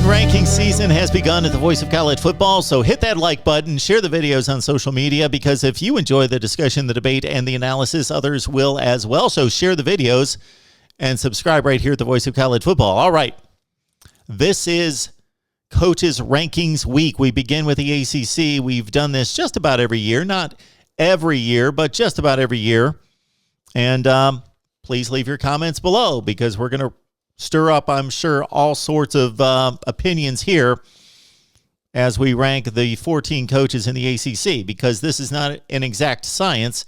Preseason ranking season has begun at the Voice of College Football, so hit that like button, share the videos on social media, because if you enjoy the discussion, the debate, and the analysis, others will as well. So share the videos and subscribe right here at the Voice of College Football. All right, this is Coaches Rankings Week. We begin with the ACC. We've done this just about every year, not every year, but just about every year. And please leave your comments below, because we're going to stir up, I'm sure, all sorts of opinions here as we rank the 14 coaches in the ACC, because this is not an exact science,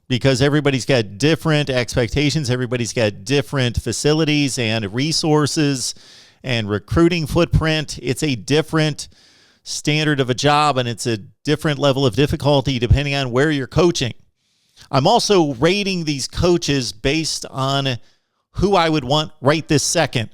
because everybody's got different expectations, everybody's got different facilities and resources and recruiting footprint. It's a different standard of a job, and it's a different level of difficulty depending on where you're coaching. I'm also rating these coaches based on who I would want right this second.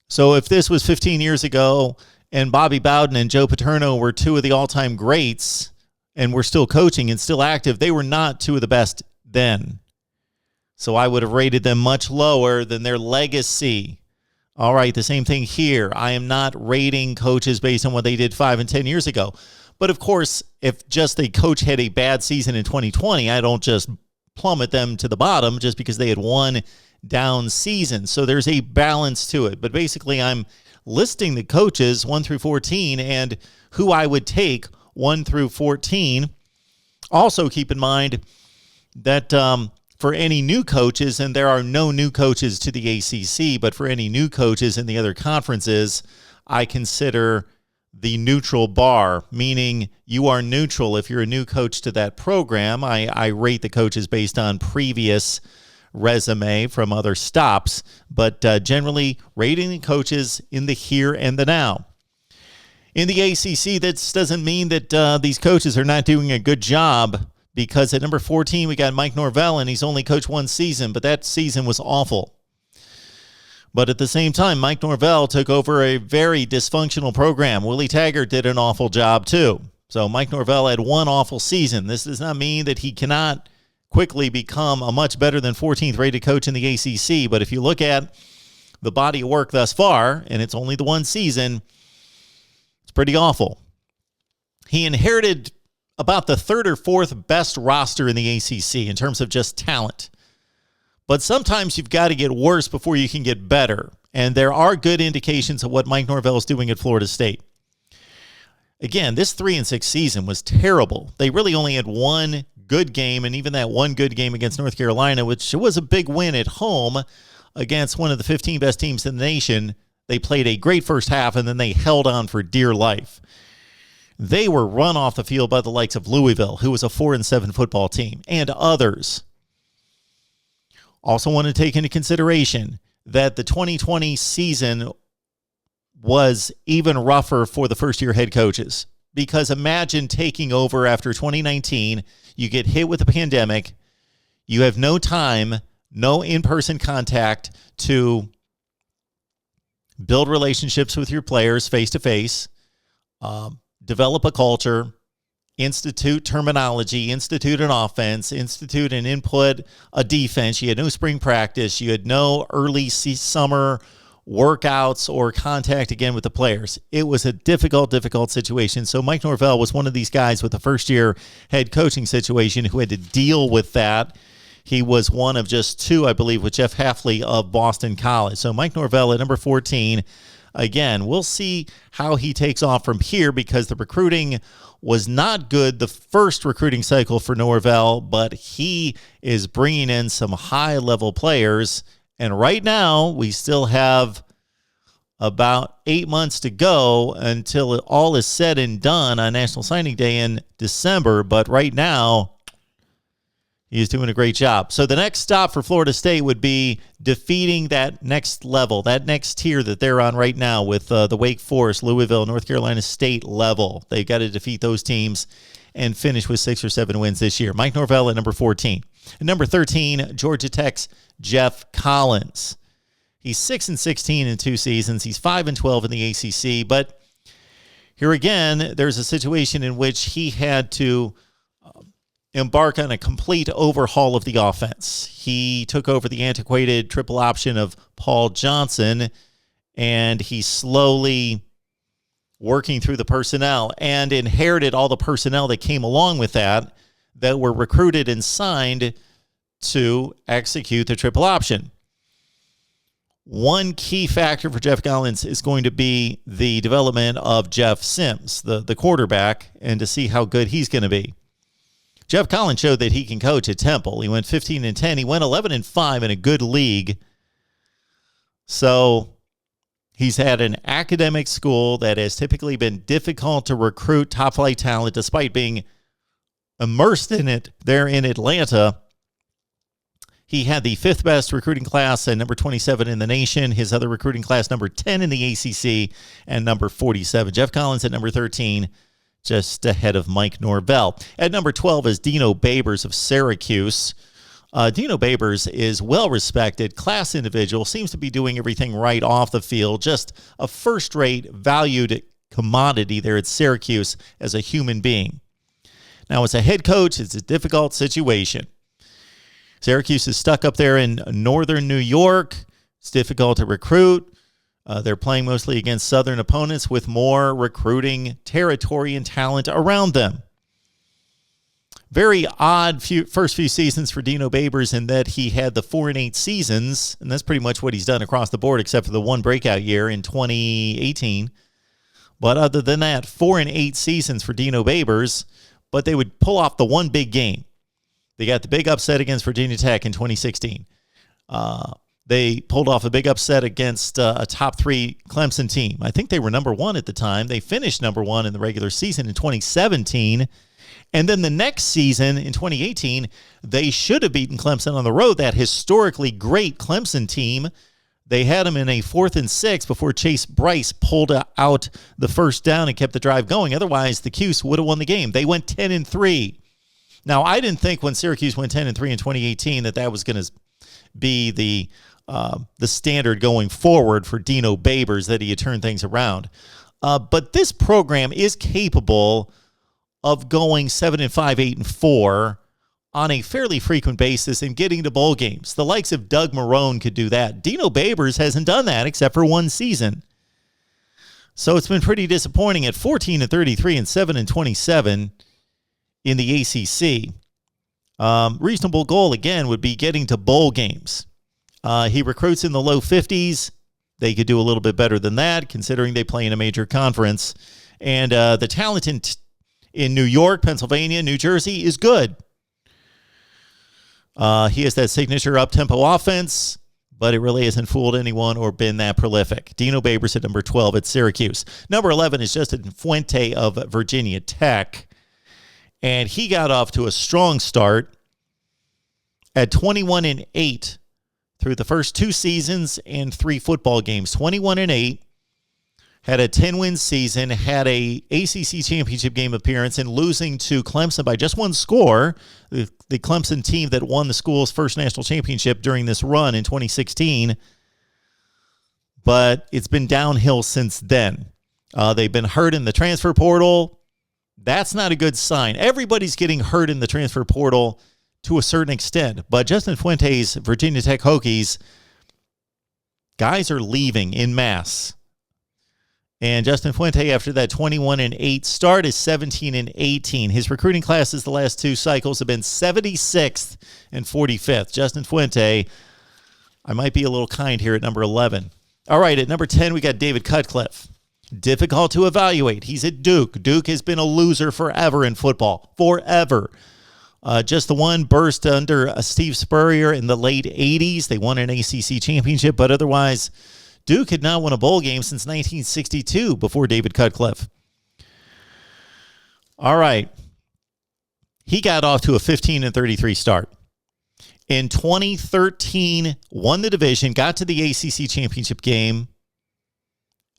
So if this was 15 years ago and Bobby Bowden and Joe Paterno were two of the all-time greats and were still coaching and still active, they were not two of the best then. So I would have rated them much lower than their legacy. All right, the same thing here. I am not rating coaches based on what they did 5 and 10 years ago. But of course, if just a coach had a bad season in 2020, I don't just plummet them to the bottom just because they had one down season. So there's a balance to it. But basically, I'm listing the coaches 1 through 14 and who I would take 1 through 14. Also keep in mind that for any new coaches, and there are no new coaches to the ACC, but for any new coaches in the other conferences, I consider the neutral bar, meaning you are neutral if you're a new coach to that program. I rate the coaches based on previous resume from other stops, but generally rating the coaches in the here and the now. In the ACC, that doesn't mean that these coaches are not doing a good job, because at number 14, we got Mike Norvell, and he's only coached one season, but that season was awful. But at the same time, Mike Norvell took over a very dysfunctional program. Willie Taggart did an awful job too. So Mike Norvell had one awful season. This does not mean that he cannot quickly become a much better than 14th rated coach in the ACC. But if you look at the body of work thus far, and it's only the one season, it's pretty awful. He inherited about the 3rd or 4th best roster in the ACC in terms of just talent. But sometimes you've got to get worse before you can get better. And there are good indications of what Mike Norvell is doing at Florida State. Again, this 3-6 season was terrible. They really only had one good game, and even that one good game against North Carolina, which was a big win at home against one of the 15 best teams in the nation. They played a great first half, and then they held on for dear life. They were run off the field by the likes of Louisville, who was a 4-7 football team, and others. Also want to take into consideration that the 2020 season was even rougher for the first-year head coaches, because imagine taking over after 2019, you get hit with a pandemic, you have no time, no in-person contact to build relationships with your players face-to-face, develop a culture, institute terminology, institute an offense, institute and input a defense. You had no spring practice. You had no early summer workouts or contact again with the players. It was a difficult situation. So Mike Norvell was one of these guys with a first-year head coaching situation who had to deal with that. He was one of just two, I believe, with Geoff Hafley of Boston College. So Mike Norvell at number 14. Again, we'll see how he takes off from here, because the recruiting was not good the first recruiting cycle for Norvell, but he is bringing in some high-level players. And right now, we still have about 8 months to go until all is said and done on National Signing Day in December. But right now, he's doing a great job. So the next stop for Florida State would be defeating that next level, that next tier that they're on right now with the Wake Forest, Louisville, North Carolina State level. They've got to defeat those teams and finish with 6 or 7 wins this year. Mike Norvell at number 14. At number 13, Georgia Tech's Geoff Collins. He's 6-16 in 2 seasons. He's 5-12 in the ACC. But here again, there's a situation in which he had to embark on a complete overhaul of the offense. He took over the antiquated triple option of Paul Johnson and he's slowly working through the personnel and inherited all the personnel that came along with that were recruited and signed to execute the triple option. One key factor for Geoff Collins is going to be the development of Jeff Sims, the quarterback, and to see how good he's going to be. Geoff Collins showed that he can coach at Temple. He went 15-10. He went 11-5 in a good league. So he's had an academic school that has typically been difficult to recruit top-flight talent despite being immersed in it there in Atlanta. He had the 5th best recruiting class and number 27 in the nation. His other recruiting class, number 10 in the ACC and number 47. Geoff Collins at number 13, just ahead of Mike Norvell. At number 12 is Dino Babers of Syracuse. Dino Babers is well-respected, class individual, seems to be doing everything right off the field, just a first-rate, valued commodity there at Syracuse as a human being. Now, as a head coach, it's a difficult situation. Syracuse is stuck up there in northern New York. It's difficult to recruit. They're playing mostly against southern opponents with more recruiting territory and talent around them. Very odd first few seasons for Dino Babers in that he had the 4-8 seasons, and that's pretty much what he's done across the board except for the one breakout year in 2018. But other than that, 4-8 seasons for Dino Babers, but they would pull off the one big game. They got the big upset against Virginia Tech in 2016. They pulled off a big upset against a top 3 Clemson team. I think they were number 1 at the time. They finished number 1 in the regular season in 2017. And then the next season in 2018, they should have beaten Clemson on the road, that historically great Clemson team. They had them in a 4th and 6 before Chase Bryce pulled out the first down and kept the drive going. Otherwise, the Cuse would have won the game. They went 10-3. Now, I didn't think when Syracuse went 10-3 in 2018 that was going to be the standard going forward for Dino Babers, that he had turned things around. But this program is capable of going 7-5, 8-4 on a fairly frequent basis and getting to bowl games. The likes of Doug Marrone could do that. Dino Babers hasn't done that except for one season. So it's been pretty disappointing at 14-33 and 7-27 in the ACC. Reasonable goal, again, would be getting to bowl games. He recruits in the low 50s. They could do a little bit better than that, considering they play in a major conference. And the talent in New York, Pennsylvania, New Jersey is good. He has that signature up-tempo offense, but it really hasn't fooled anyone or been that prolific. Dino Babers at number 12 at Syracuse. Number 11 is Justin Fuente of Virginia Tech. And he got off to a strong start at 21-8 through the first 2 seasons and 3 football games. 21-8, had a 10-win season, had a ACC championship game appearance, and losing to Clemson by just one score, the Clemson team that won the school's first national championship during this run in 2016. But it's been downhill since then. They've been hurt in the transfer portal. That's not a good sign. Everybody's getting hurt in the transfer portal to a certain extent. But Justin Fuente's Virginia Tech Hokies, guys are leaving en masse. And Justin Fuente, after that 21-8 start, is 17-18. His recruiting classes the last 2 cycles have been 76th and 45th. Justin Fuente, I might be a little kind here at number 11. All right, at number 10, we got David Cutcliffe. Difficult to evaluate. He's at Duke. Duke has been a loser forever in football. Forever. Just the one burst under Steve Spurrier in the late 80s. They won an ACC championship, but otherwise, Duke had not won a bowl game since 1962 before David Cutcliffe. All right. He got off to a 15-33 start. In 2013, won the division, got to the ACC championship game,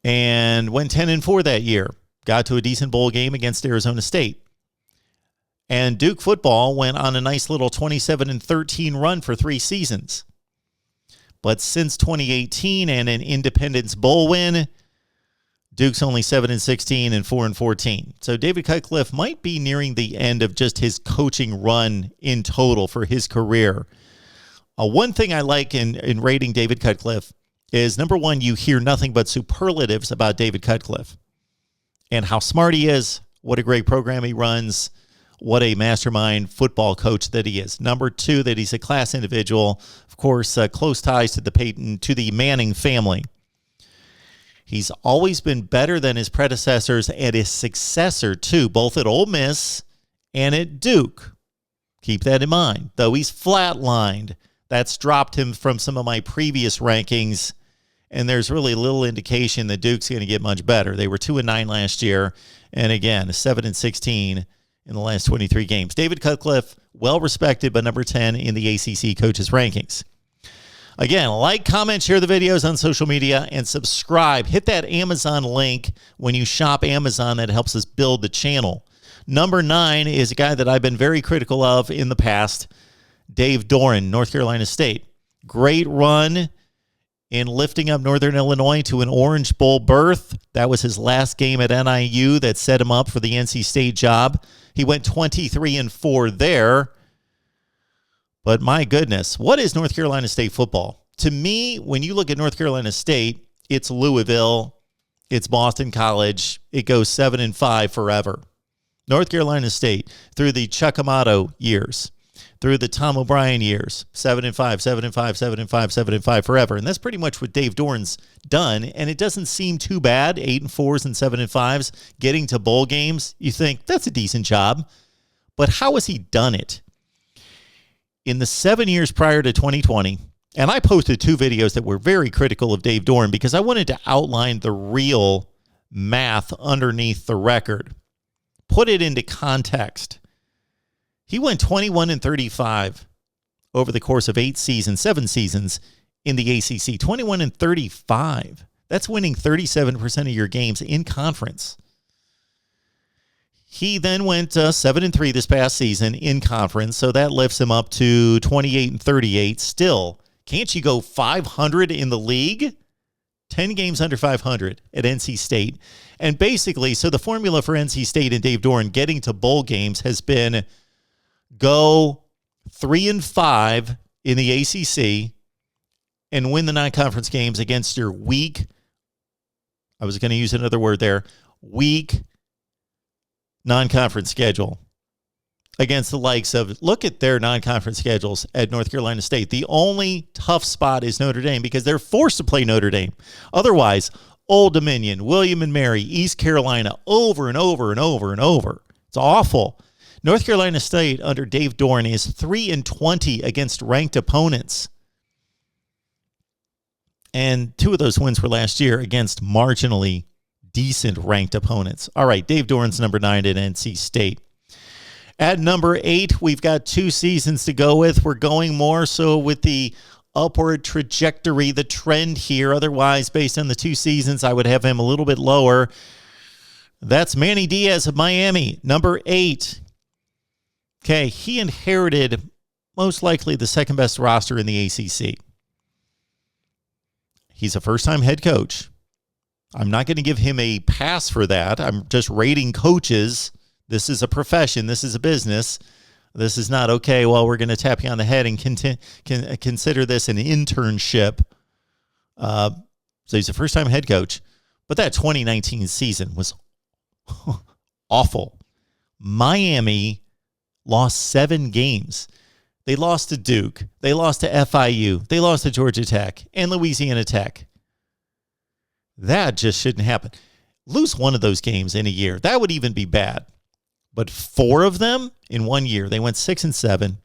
and went 10-4 that year. Got to a decent bowl game against Arizona State. And Duke football went on a nice little 27-13 run for 3 seasons. But since 2018 and an Independence Bowl win, Duke's only 7-16 and 4-14. So David Cutcliffe might be nearing the end of just his coaching run in total for his career. One thing I like in rating David Cutcliffe is, number one, you hear nothing but superlatives about David Cutcliffe and how smart he is, what a great program he runs, what a mastermind football coach that he is. Number two, that he's a class individual. Of course, close ties to the Manning family. He's always been better than his predecessors and his successor, too, both at Ole Miss and at Duke. Keep that in mind. Though he's flatlined, that's dropped him from some of my previous rankings, and there's really little indication that Duke's going to get much better. They were 2-9 last year, and again, 7-16 in the last 23 games. David Cutcliffe, well-respected, but number 10 in the ACC coaches rankings. Again, like, comment, share the videos on social media, and subscribe. Hit that Amazon link when you shop Amazon. That helps us build the channel. Number 9 is a guy that I've been very critical of in the past, Dave Doeren, North Carolina State. Great run in lifting up Northern Illinois to an Orange Bowl berth. That was his last game at NIU that set him up for the NC State job. He went 23-4 there. But my goodness, what is North Carolina State football? To me, when you look at North Carolina State, it's Louisville, it's Boston College. It goes 7-5 forever. North Carolina State, through the Chuck Amato years, through the Tom O'Brien years, 7-5, 7-5, 7-5, 7-5 forever. And that's pretty much what Dave Doeren's done. And it doesn't seem too bad, 8-4s and 7-5s, getting to bowl games. You think, that's a decent job. But how has he done it? In the 7 years prior to 2020, and I posted 2 videos that were very critical of Dave Doeren because I wanted to outline the real math underneath the record. Put it into context. He went 21-35 over the course of 7 seasons in the ACC. 21-35. That's winning 37% of your games in conference. He then went 7-3 this past season in conference, so that lifts him up to 28-38. Still, can't you go 500 in the league? 10 games under 500 at NC State. And basically, so the formula for NC State and Dave Doeren getting to bowl games has been go 3-5 in the ACC and win the non-conference games against your weak, I was going to use another word there, weak non-conference schedule against the likes of, look at their non-conference schedules at North Carolina State. The only tough spot is Notre Dame because they're forced to play Notre Dame. Otherwise, Old Dominion, William and Mary, East Carolina, over and over and over and over. It's awful. North Carolina State under Dave Doeren is 3-20 against ranked opponents. And 2 of those wins were last year against marginally decent ranked opponents. All right, Dave Doeren's number 9 at NC State. At number 8, we've got 2 seasons to go with. We're going more so with the upward trajectory, the trend here. Otherwise, based on the 2 seasons, I would have him a little bit lower. That's Manny Diaz of Miami, number 8. Okay, he inherited most likely the second best roster in the ACC. He's a first-time head coach. I'm not going to give him a pass for that. I'm just rating coaches. This is a profession. This is a business. This is not, okay, well, we're going to tap you on the head and consider this an internship. So he's a first-time head coach. But that 2019 season was awful. Miami lost 7 games. They lost to Duke. They lost to FIU. They lost to Georgia Tech and Louisiana Tech. That just shouldn't happen. Lose one of those games in a year. That would even be bad. But 4 of them in 1 year. They went 6-7.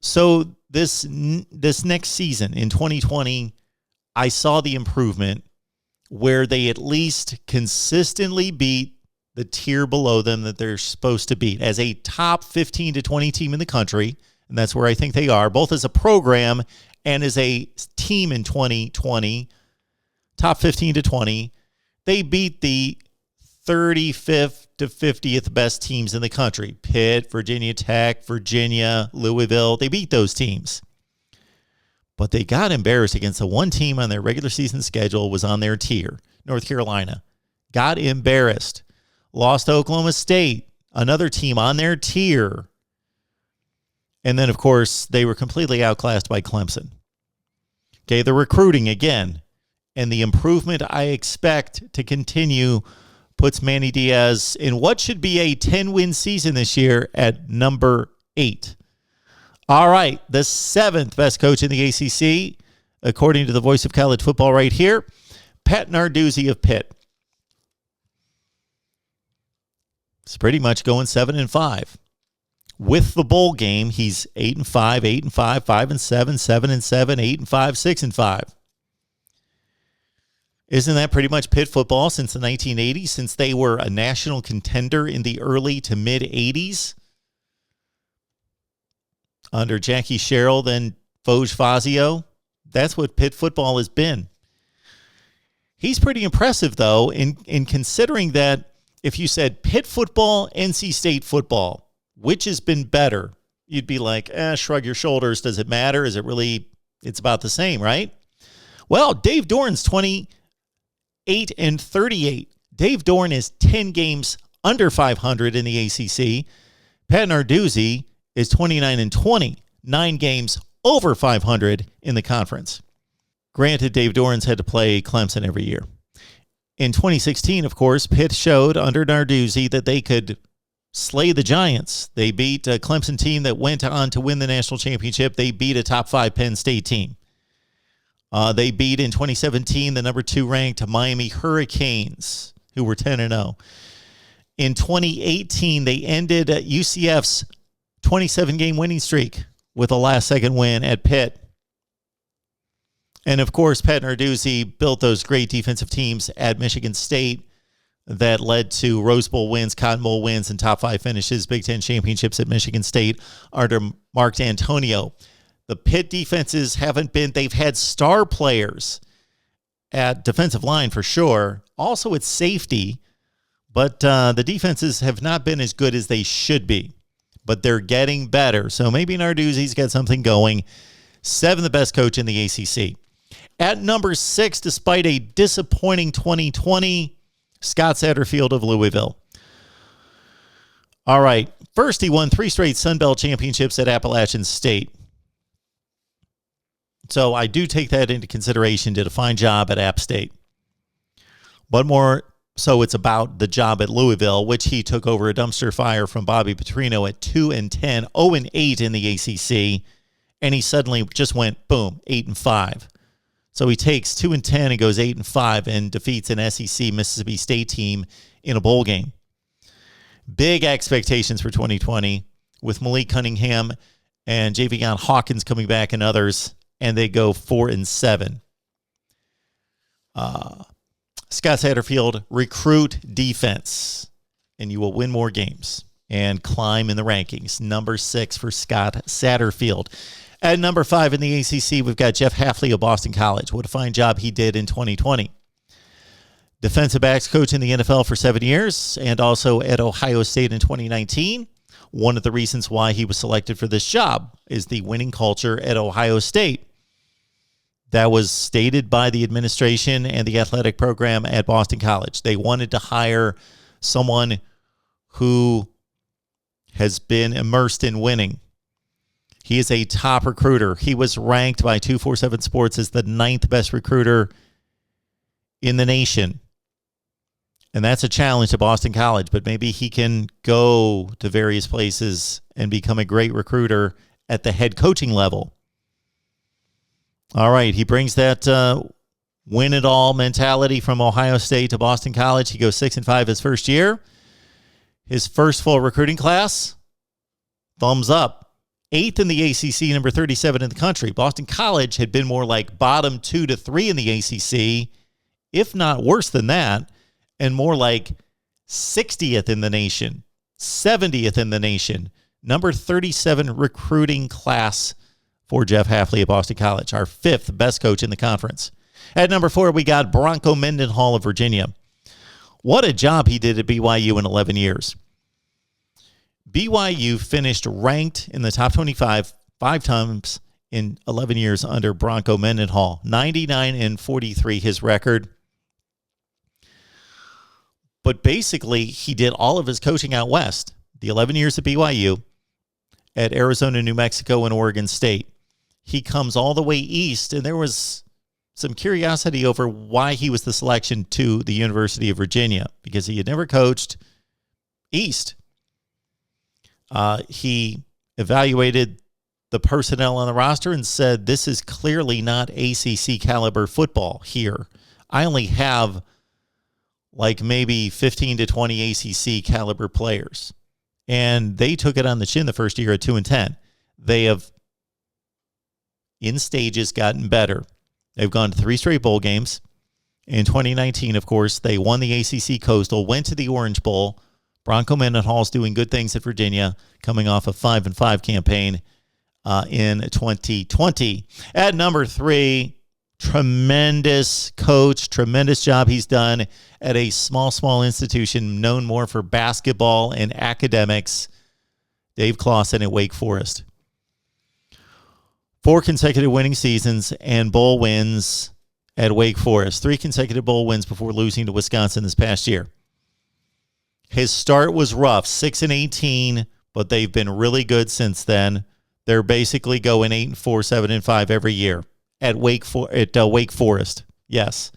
So this next season in 2020, I saw the improvement where they at least consistently beat the tier below them that they're supposed to beat as a top 15 to 20 team in the country. And that's where I think they are, both as a program and as a team in 2020. Top 15 to 20. They beat the 35th to 50th best teams in the country. Pitt, Virginia Tech, Virginia, Louisville. They beat those teams. But they got embarrassed against the one team on their regular season schedule was on their tier, North Carolina. Got embarrassed. Lost to Oklahoma State, another team on their tier. And then, of course, they were completely outclassed by Clemson. Okay, the recruiting again, and the improvement I expect to continue puts Manny Diaz in what should be a 10-win season this year at number 8. All right, the 7th best coach in the ACC, according to the voice of college football right here, Pat Narduzzi of Pitt. It's pretty much going 7-5. With the bowl game, he's 8-5, 8-5, 5-7, 7-7, 8-5, 6-5. Isn't that pretty much Pitt football since the 1980s, since they were a national contender in the early to mid-80s? Under Jackie Sherrill, then Foge Fazio. That's what Pitt football has been. He's pretty impressive, though, in considering that if you said Pitt football, NC State football, which has been better, you'd be like, shrug your shoulders. Does it matter? Is it really, it's about the same, right? Well, Dave Doran's 28-38. Dave Doran is 10 games under 500 in the ACC. Pat Narduzzi is 29-20, 9 games over 500 in the conference. Granted, Dave Doran's had to play Clemson every year. In 2016, of course, Pitt showed under Narduzzi that they could slay the Giants. They beat a Clemson team that went on to win the national championship. They beat a top 5 Penn State team. They beat in 2017 the number 2 ranked Miami Hurricanes, who were 10-0. In 2018, they ended UCF's 27-game winning streak with a last-second win at Pitt. And, of course, Pat Narduzzi built those great defensive teams at Michigan State that led to Rose Bowl wins, Cotton Bowl wins, and top 5 finishes, Big Ten championships at Michigan State under Mark D'Antonio. The Pitt defenses haven't been, they've had star players at defensive line for sure, also at safety, but the defenses have not been as good as they should be. But they're getting better. So maybe Narduzzi's got something going. 7th the best coach in the ACC. At number 6, despite a disappointing 2020, Scott Satterfield of Louisville. All right. First, he won 3 straight Sun Belt championships at Appalachian State. So I do take that into consideration. Did a fine job at App State. But more so it's about the job at Louisville, which he took over a dumpster fire from Bobby Petrino at 2-10, 0-8 in the ACC. And he suddenly just went, boom, 8-5. So he takes 2-10 and goes 8-5 and defeats an SEC Mississippi State team in a bowl game. Big expectations for 2020 with Malik Cunningham and Javion Hawkins coming back and others, and they go 4-7. Scott Satterfield, recruit defense, and you will win more games and climb in the rankings. Number 6 for Scott Satterfield. At number 5 in the ACC, we've got Geoff Hafley of Boston College. What a fine job he did in 2020. Defensive backs coach in the NFL for 7 years and also at Ohio State in 2019. One of the reasons why he was selected for this job is the winning culture at Ohio State. That was stated by the administration and the athletic program at Boston College. They wanted to hire someone who has been immersed in winning. He is a top recruiter. He was ranked by 247 Sports as the 9th best recruiter in the nation. And that's a challenge to Boston College, but maybe he can go to various places and become a great recruiter at the head coaching level. All right, he brings that win-it-all mentality from Ohio State to Boston College. He goes 6-5 his first year. His first full recruiting class, thumbs up. 8th in the ACC, number 37 in the country. Boston College had been more like bottom 2 to 3 in the ACC, if not worse than that, and more like 60th in the nation, 70th in the nation. Number 37 recruiting class for Geoff Hafley at Boston College, our 5th best coach in the conference. At number 4, we got Bronco Mendenall of Virginia. What a job he did at BYU in 11 years. BYU finished ranked in the top 25 5 times in 11 years under Bronco Mendenall. 99-43 his record. But basically, he did all of his coaching out west. The 11 years at BYU, at Arizona, New Mexico, and Oregon State. he comes all the way east, and there was some curiosity over why he was the selection to the University of Virginia, because he had never coached east. He evaluated the personnel on the roster and said, this is clearly not ACC caliber football here. I only have like maybe 15 to 20 ACC caliber players. And they took it on the chin the first year at 2-10. They have, in stages, gotten better. They've gone to 3 straight bowl games. In 2019, of course, they won the ACC Coastal, went to the Orange Bowl. Bronco Mendenhall's doing good things at Virginia, coming off a 5-5 campaign in 2020. At number 3, tremendous coach, tremendous job he's done at a small institution known more for basketball and academics, Dave Clawson at Wake Forest. 4 consecutive winning seasons and bowl wins at Wake Forest. 3 consecutive bowl wins before losing to Wisconsin this past year. His start was rough, 6-18, but they've been really good since then. They're basically going 8-4, 7-5 every year at Wake Forest. Yes.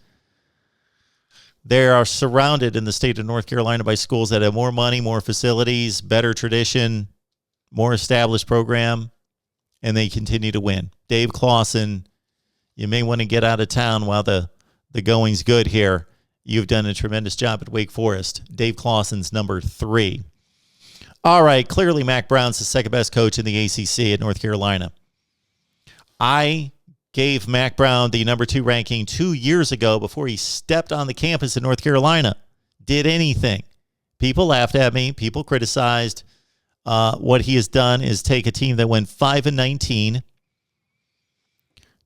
They are surrounded in the state of North Carolina by schools that have more money, more facilities, better tradition, more established program, and they continue to win. Dave Clawson, you may want to get out of town while the going's good here. You've done a tremendous job at Wake Forest. Dave Clawson's number 3. All right, clearly Mack Brown's the second best coach in the ACC at North Carolina. I gave Mack Brown the number 2 ranking 2 years ago before he stepped on the campus in North Carolina. Did anything. People laughed at me. People criticized. What he has done is take a team that went 5-19,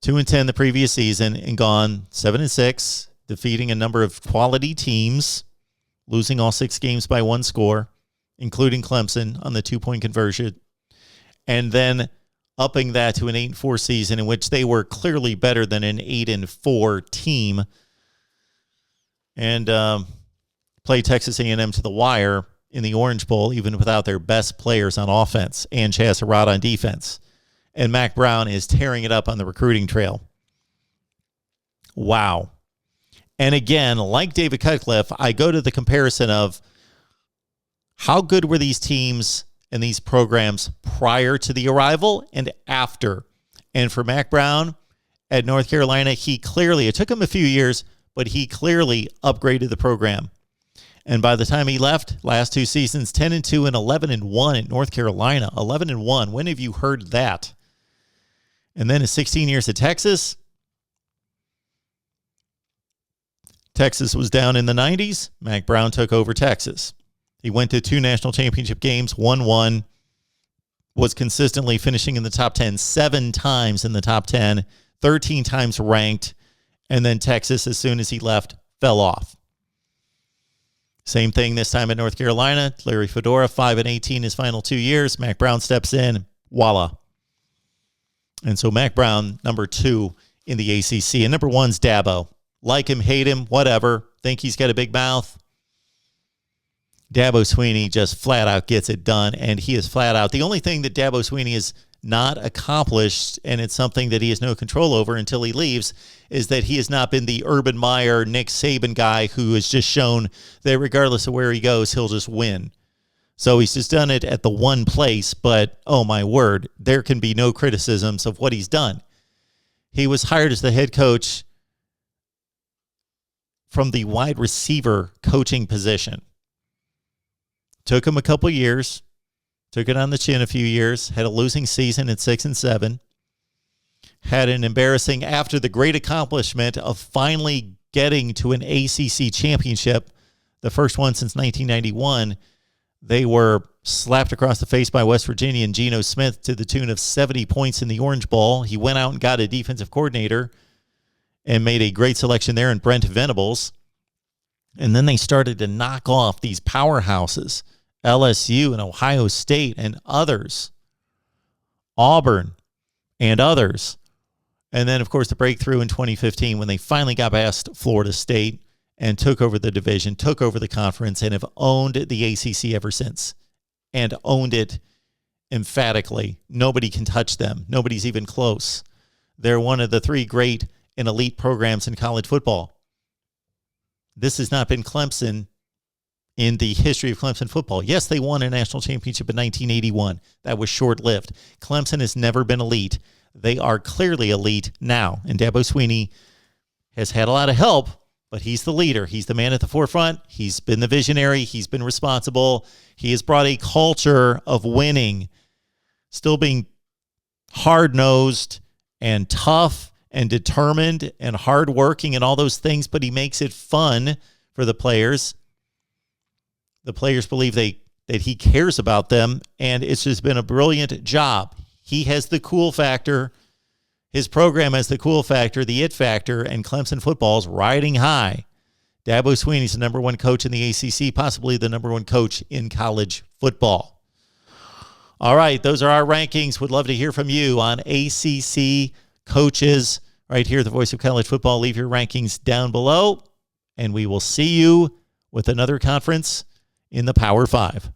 2-10 the previous season, and gone 7-6, defeating a number of quality teams, losing all 6 games by 1 score, including Clemson on the 2-point conversion, and then upping that to an 8-4 season in which they were clearly better than an 8-4 team, and played Texas A&M to the wire in the Orange Bowl, even without their best players on offense and Chaz Surratt on defense. And Mack Brown is tearing it up on the recruiting trail. Wow. And again, like David Cutcliffe, I go to the comparison of how good were these teams and these programs prior to the arrival and after. And for Mack Brown at North Carolina, it took him a few years, but he clearly upgraded the program. And by the time he left, last 2 seasons, 10-2 and 11-1 at North Carolina. 11-1. When have you heard that? And then his 16 years at Texas. Texas was down in the 90s. Mack Brown took over Texas. He went to 2 national championship games, won 1, was consistently finishing in the top 10, 7 times in the top 10, 13 times ranked, and then Texas, as soon as he left, fell off. Same thing this time at North Carolina. Larry Fedora, 5-18 his final 2 years. Mack Brown steps in, voila. And so Mack Brown, number 2 in the ACC. And number 1's Dabo. Like him, hate him, whatever. Think he's got a big mouth. Dabo Swinney just flat out gets it done, and he is flat out. The only thing that Dabo Swinney has not accomplished, and it's something that he has no control over until he leaves, is that he has not been the Urban Meyer, Nick Saban guy who has just shown that regardless of where he goes, he'll just win. So he's just done it at the one place, but oh my word, there can be no criticisms of what he's done. He was hired as the head coach from the wide receiver coaching position. Took him a couple years, took it on the chin a few years, had a losing season at 6-7, had an embarrassing, after the great accomplishment of finally getting to an ACC championship, the first one since 1991, they were slapped across the face by West Virginia and Geno Smith to the tune of 70 points in the Orange Bowl. He went out and got a defensive coordinator and made a great selection there in Brent Venables. And then they started to knock off these powerhouses, LSU and Ohio State and others, Auburn and others. And then, of course, the breakthrough in 2015 when they finally got past Florida State and took over the division, took over the conference, and have owned the ACC ever since, and owned it emphatically. Nobody can touch them. Nobody's even close. they're one of the 3 great and elite programs in college football. This has not been Clemson in the history of Clemson football. Yes, they won a national championship in 1981. That was short-lived. Clemson has never been elite. They are clearly elite now, and Dabo Swinney has had a lot of help, but he's the leader. He's the man at the forefront. He's been the visionary. He's been responsible. He has brought a culture of winning, still being hard-nosed and tough and determined and hardworking and all those things, but he makes it fun for the players. The players believe that he cares about them, and it's just been a brilliant job. He has the cool factor. His program has the cool factor, the it factor, and Clemson football's riding high. Dabo Swinney's the number 1 coach in the ACC, possibly the number 1 coach in college football. All right, those are our rankings. Would love to hear from you on ACC coaches right here at the Voice of College Football. Leave your rankings down below, and we will see you with another conference in the Power 5.